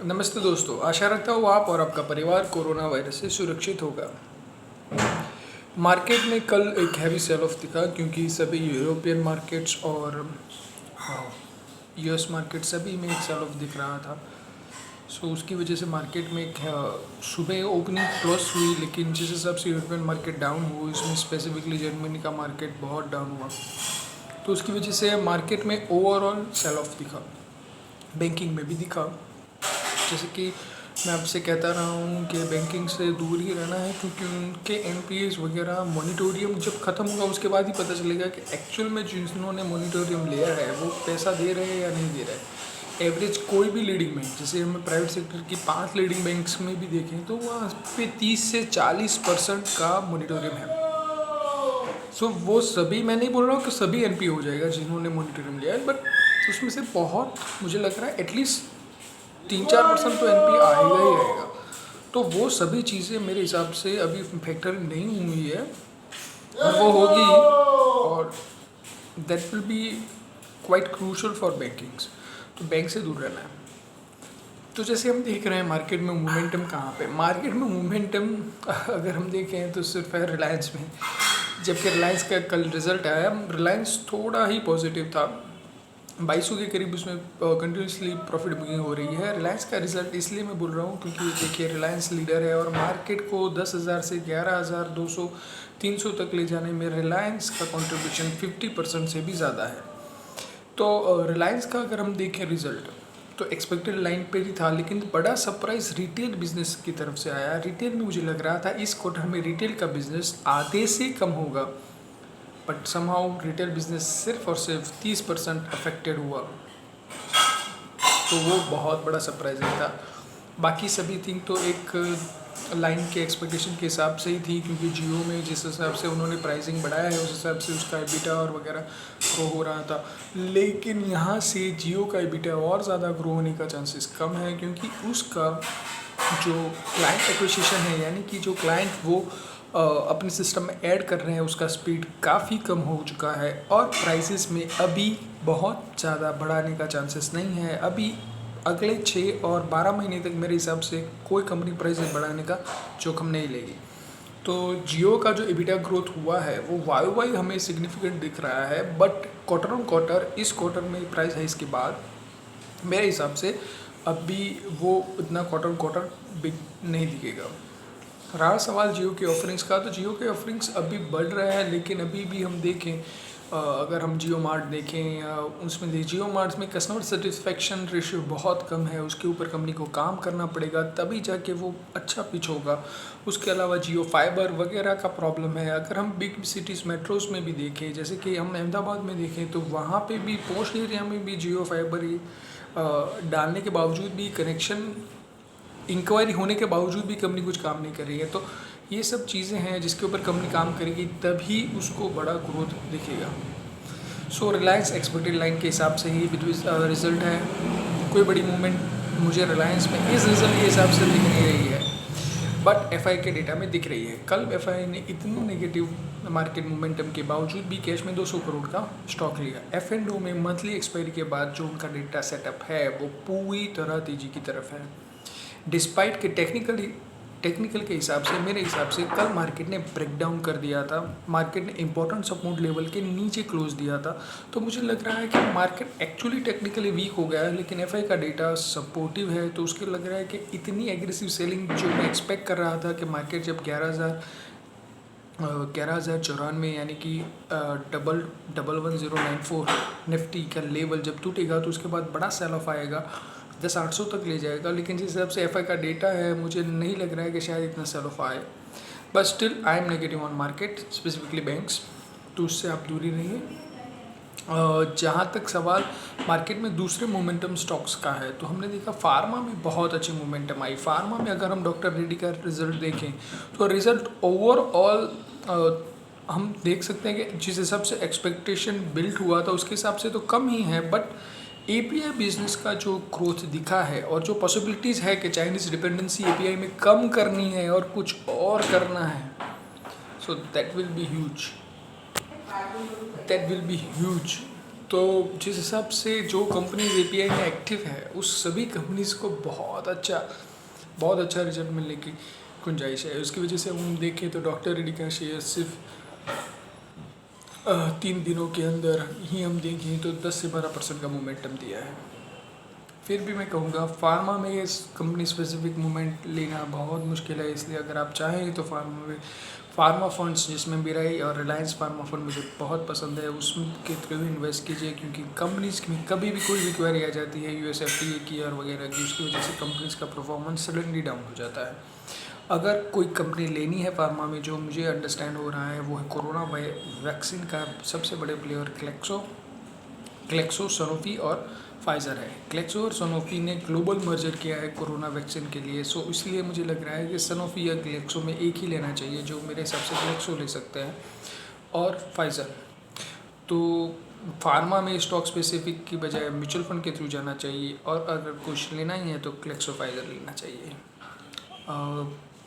नमस्ते दोस्तों, आशा रखता हूँ आप और आपका परिवार कोरोना वायरस से सुरक्षित होगा। मार्केट में कल एक हैवी सेल ऑफ दिखा क्योंकि सभी यूरोपियन मार्केट्स और यूएस मार्केट सभी में एक सेल ऑफ दिख रहा था। उसकी वजह से मार्केट में एक सुबह ओपनिंग प्लस हुई, लेकिन जिस हिसाब से यूरोपियन मार्केट डाउन हुआ, इसमें स्पेसिफिकली जर्मनी का मार्केट बहुत डाउन हुआ, तो उसकी वजह से मार्केट में ओवरऑल सेल ऑफ दिखा। बैंकिंग में भी दिखा। जैसे कि मैं आपसे कहता रहा हूँ कि बैंकिंग से दूर ही रहना है, क्योंकि उनके एनपीएस वगैरह मोनिटोरियम जब ख़त्म होगा उसके बाद ही पता चलेगा कि एक्चुअल में जिन्होंने मोनिटोरियम लिया है वो पैसा दे रहे हैं या नहीं दे रहे हैं। एवरेज कोई भी लीडिंग बैंक, जैसे हम प्राइवेट सेक्टर की 5 लीडिंग बैंक्स में भी देखें तो वहाँ पे 30 से 40% का मोनिटोरियम है। वो सभी, मैं नहीं बोल रहा हूँ कि सभी एनपी हो जाएगा जिन्होंने मोनिटोरियम लिया है, बट उसमें से बहुत, मुझे लग रहा है एटलीस्ट 3-4% तो एनपी आएगा ही आएगा। तो वो सभी चीज़ें मेरे हिसाब से अभी फैक्टर नहीं हुई है, और वो होगी, और that will be quite crucial for bankings. तो बैंक से दूर रहना है। तो जैसे हम देख रहे हैं मार्केट में मोमेंटम कहाँ पे, मार्केट में मोमेंटम अगर हम देखें तो सिर्फ है रिलायंस में। जबकि रिलायंस का कल रिजल्ट आया, रिलायंस थोड़ा ही पॉजिटिव था, 2200 के करीब उसमें कंटिन्यूसली प्रॉफिट बुकिंग हो रही है। रिलायंस का रिजल्ट इसलिए मैं बोल रहा हूँ क्योंकि देखिए रिलायंस लीडर है, और मार्केट को 10,000 से 11,200 300 तक ले जाने में रिलायंस का कंट्रीब्यूशन 50% से भी ज़्यादा है। तो रिलायंस का अगर हम देखें रिजल्ट, तो एक्सपेक्टेड लाइन पे ही था, लेकिन बड़ा सरप्राइज रिटेल बिजनेस की तरफ से आया। रिटेल में मुझे लग रहा था इस क्वार्टर में रिटेल का बिजनेस आधे से कम होगा, बट समहाउ रिटेल बिजनेस सिर्फ और सिर्फ 30% अफेक्टेड हुआ। तो वो बहुत बड़ा सरप्राइजिंग था। बाकी सभी थिंग तो एक लाइन के एक्सपेक्टेशन के हिसाब से ही थी, क्योंकि जियो में जिस हिसाब से उन्होंने प्राइसिंग बढ़ाया है उस हिसाब से उसका एबिटा और वगैरह ग्रो हो रहा था। लेकिन यहाँ से जियो का एबिटा और ज़्यादा ग्रो होने का चांसेस कम है, क्योंकि उसका जो क्लाइंट एक्विजिशन है, यानी कि जो क्लाइंट वो अपने सिस्टम में ऐड कर रहे हैं, उसका स्पीड काफ़ी कम हो चुका है, और प्राइसेस में अभी बहुत ज़्यादा बढ़ाने का चांसेस नहीं है। अभी अगले 6 और 12 महीने तक मेरे हिसाब से कोई कंपनी प्राइसेस बढ़ाने का जोखिम नहीं लेगी। तो जियो का जो एबिटा ग्रोथ हुआ है वो वाई हमें सिग्निफिकेंट दिख रहा है, बट क्वार्टर ऑन क्वार्टर, इस क्वार्टर में प्राइस हाइस के बाद मेरे हिसाब से अभी वो इतना क्वार्टर ऑन क्वार्टर बिग नहीं दिखेगा। रहा सवाल जियो के ऑफरिंग्स का, तो जियो के ऑफरिंग्स अभी बढ़ रहे हैं, लेकिन अभी भी हम देखें, अगर हम जियो मार्ट देखें या उसमें जियो मार्ट में कस्टमर सेटिस्फेक्शन रेशियो बहुत कम है। उसके ऊपर कंपनी को काम करना पड़ेगा, तभी जाके वो अच्छा पिच होगा। उसके अलावा जियो फाइबर वगैरह का प्रॉब्लम है। अगर हम बिग सिटीज़ मेट्रोज में भी देखें, जैसे कि हम अहमदाबाद में देखें, तो वहाँ पे भी पोस्ट एरिया में भी जियो फाइबर डालने के बावजूद भी, कनेक्शन इंक्वायरी होने के बावजूद भी कंपनी कुछ काम नहीं कर रही है। तो ये सब चीज़ें हैं जिसके ऊपर कंपनी काम करेगी, तभी उसको बड़ा ग्रोथ दिखेगा। रिलायंस एक्सपेक्टेड लाइन के हिसाब से ही रिजल्ट है। कोई बड़ी मूवमेंट मुझे रिलायंस में इस रिजल्ट के हिसाब से दिख नहीं रही है, बट एफआई के डेटा में दिख रही है। कल एफआई ने इतनी नेगेटिव मार्केट मोमेंटम के बावजूद भी कैश में 200 करोड़ का स्टॉक लिया। एफ&ओ में मंथली एक्सपायरी के बाद जो उनका डेटा सेटअप है वो पूरी तरह तेज़ी की तरफ है। डिस्पाइट के टेक्निकल के हिसाब से, मेरे हिसाब से कल मार्केट ने ब्रेक डाउन कर दिया था। मार्केट ने इंपॉर्टेंट सपोर्ट लेवल के नीचे क्लोज दिया था। तो मुझे लग रहा है कि मार्केट एक्चुअली टेक्निकली वीक हो गया है, लेकिन एफआई का डेटा सपोर्टिव है, तो उसके लग रहा है कि इतनी एग्रेसिव सेलिंग जो मैं एक्सपेक्ट कर रहा था कि मार्केट जब 11,094 यानी कि 11094 निफ्टी का लेवल जब टूटेगा, तो उसके बाद बड़ा सेल ऑफ आएगा, 10,800 तक ले जाएगा। लेकिन जिस हिसाब से एफआई का डेटा है, मुझे नहीं लग रहा है कि शायद इतना सेल ऑफ आए। But still I am negative on market, specifically banks, तो उससे आप दूरी रहिए। जहाँ तक सवाल मार्केट में दूसरे मोमेंटम स्टॉक्स का है, तो हमने देखा फार्मा में बहुत अच्छी मोमेंटम आई। फार्मा में अगर हम डॉक्टर रेड्डी का रिजल्ट देखें, तो रिजल्ट ओवरऑल हम देख सकते हैं कि जिस हिसाब से एक्सपेक्टेशन बिल्ड हुआ था उसके हिसाब से तो कम ही है, बट एपीआई बिजनेस का जो ग्रोथ दिखा है, और जो पॉसिबिलिटीज़ है कि चाइनीज़ डिपेंडेंसी एपीआई में कम करनी है और कुछ और करना है, so that will be huge. तो जिस हिसाब से जो कंपनीज एपीआई में एक्टिव है उस सभी कंपनीज को बहुत अच्छा रिजल्ट मिलने की गुंजाइश है। उसकी वजह से हम देखें तो डॉक्टर रेड्डी का शेयर सिर्फ 3 दिनों के अंदर ही हम देखें तो 10 से 12% का मोमेंटम दिया है। फिर भी मैं कहूँगा फार्मा में इस कंपनी स्पेसिफिक मूवमेंट लेना बहुत मुश्किल है, इसलिए अगर आप चाहें तो फार्मा फंड्स जिसमें मेराई और रिलायंस फार्मा फंड मुझे बहुत पसंद है उसके थ्रू इन्वेस्ट कीजिए, क्योंकि कंपनीज में कभी भी कोई भी क्वेरी आ जाती है यूएसएफडीए की और वगैरह की, उसकी वजह से कंपनीज का परफॉर्मेंस सडनली डाउन हो जाता है। अगर कोई कंपनी लेनी है फार्मा में, जो मुझे अंडरस्टैंड हो रहा है वो है कोरोना वैक्सीन का सबसे बड़े प्लेयर क्लेक्सो सनोफी और फाइज़र है। क्लेक्सो और सनोफी ने ग्लोबल मर्जर किया है कोरोना वैक्सीन के लिए, सो इसलिए मुझे लग रहा है कि सनोफी या क्लेक्सो में एक ही लेना चाहिए, जो मेरे हिसाब से क्लेक्सो ले सकते हैं और फाइज़र। तो फार्मा में स्टॉक स्पेसिफिक की बजाय म्यूचुअल फंड के थ्रू जाना चाहिए, और अगर कुछ लेना ही है तो क्लेक्सो फाइज़र लेना चाहिए।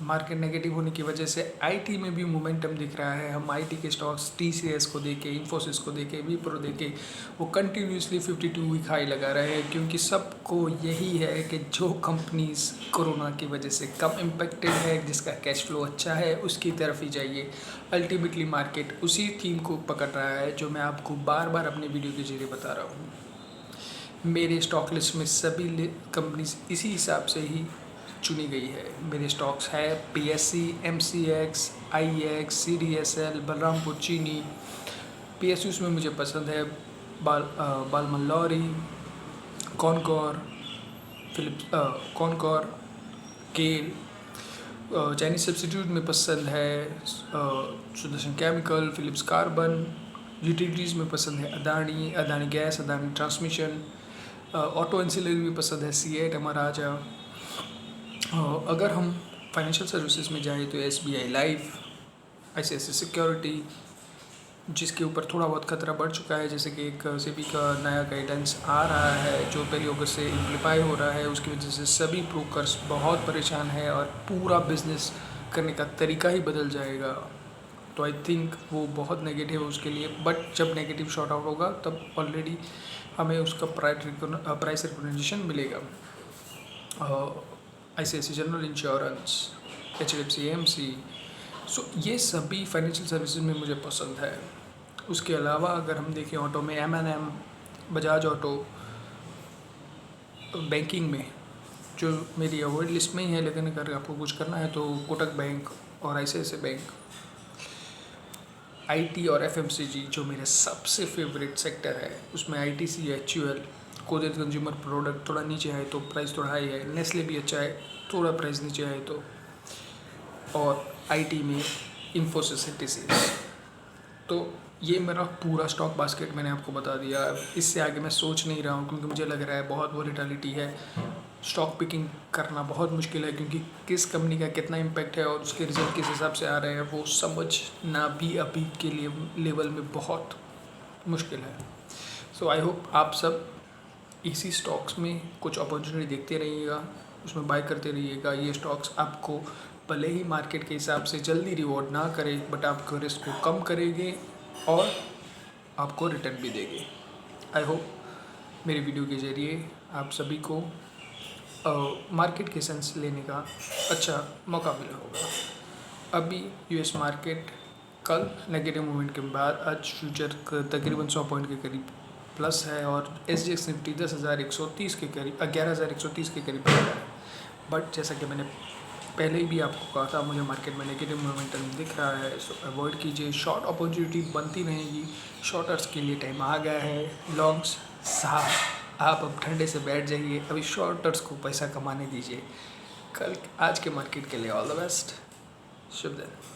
मार्केट नेगेटिव होने की वजह से आईटी में भी मोमेंटम दिख रहा है। हम आईटी के स्टॉक्स टीसीएस को देखें, इन्फोसिस को देखें, विप्रो देखें, वो कंटिन्यूसली 52 वीक हाई लगा रहे हैं, क्योंकि सबको यही है कि जो कंपनीज कोरोना की वजह से कम इम्पेक्टेड है, जिसका कैश फ्लो अच्छा है, उसकी तरफ ही जाइए। अल्टीमेटली मार्केट उसी थीम को पकड़ रहा है जो मैं आपको बार बार अपने वीडियो के जरिए बता रहा हूँ। मेरे स्टॉक लिस्ट में सभी कंपनीज इसी हिसाब से ही चुनी गई है। मेरे स्टॉक्स है पीएससी, एमसीएक्स, आईएक्स, सीडीएसएल, बलरामपुर चीनी। पीएसयूज में मुझे पसंद है बालमल्लौरी, कॉनकॉर, केल। चाइनीज सब्सिट्यूट में पसंद है Sudarshan Chemical, Phillips Carbon. Utilities में पसंद है Adani Gas, Adani Transmission. Auto ancillary में पसंद है सीएट, महाराजा। अगर हम फाइनेंशियल सर्विसेज में जाएं तो एसबीआई लाइफ, आईसीआईसीआई सिक्योरिटी, जिसके ऊपर थोड़ा बहुत खतरा बढ़ चुका है, जैसे कि एक सेबी का नया गाइडेंस आ रहा है जो 1 अगस्त से इम्प्लीफाई हो रहा है, उसकी वजह से सभी ब्रोकर्स बहुत परेशान है और पूरा बिजनेस करने का तरीका ही बदल जाएगा। तो आई थिंक वो बहुत नेगेटिव है उसके लिए, बट जब नेगेटिव शॉर्ट आउट होगा तब ऑलरेडी हमें उसका प्राइस रिकॉग्निशन मिलेगा। ICICI general insurance, HDFC AMC, so ये सभी फाइनेंशियल सर्विसेज में मुझे पसंद है। उसके अलावा अगर हम देखें ऑटो में एमएनएम, बजाज ऑटो। बैंकिंग में जो मेरी अवॉइड लिस्ट में ही है, लेकिन अगर आपको कुछ करना है तो कोटक बैंक और आईसीआईसीआई बैंक। आईटी और एफएमसीजी जो मेरे सबसे फेवरेट सेक्टर है, उसमें ITC, HUL, Colgate consumer product थोड़ा नीचे आए तो प्राइस थोड़ा हाई है, नेस्ले भी अच्छा है थोड़ा प्राइस नीचे आए तो, और आईटी में इन्फोसिस, टीसीएस। तो ये मेरा पूरा स्टॉक बास्केट मैंने आपको बता दिया। इससे आगे मैं सोच नहीं रहा हूँ, क्योंकि मुझे लग रहा है बहुत वॉलेटिलिटी है, स्टॉक पिकिंग करना बहुत मुश्किल है, क्योंकि किस कंपनी का कितना इम्पैक्ट है और उसके रिजल्ट किस हिसाब से आ रहे हैं वो समझना भी अभी के लिए लेवल में बहुत मुश्किल है। सो आई होप आप सब इसी स्टॉक्स में कुछ अपॉर्चुनिटी देखते रहिएगा, उसमें बाय करते रहिएगा। ये स्टॉक्स आपको भले ही मार्केट के हिसाब से जल्दी रिवॉर्ड ना करे, बट आपको रिस्क को कम करेंगे और आपको रिटर्न भी देंगे। आई होप मेरे वीडियो के ज़रिए आप सभी को मार्केट के सेंस लेने का अच्छा मौका मिला होगा। अभी यूएस मार्केट कल नेगेटिव मूवमेंट के बाद आज फ्यूचर तकरीबन 100 पॉइंट के करीब प्लस है, और एसजीएक्स निफ्टी 10,130 के करीब 11,130 के करीब है। बट जैसा कि मैंने पहले ही भी आपको कहा था, मुझे मार्केट में नेगेटिव मोमेंटम दिख रहा है, सो अवॉइड कीजिए। शॉर्ट अपॉर्चुनिटी बनती रहेगी, शॉर्टर्स के लिए टाइम आ गया है। लॉन्ग्स साहब आप अब ठंडे से बैठ जाइए, अभी शॉर्टर्स को पैसा कमाने दीजिए। आज के मार्केट के लिए ऑल द बेस्ट, शुभ दिन।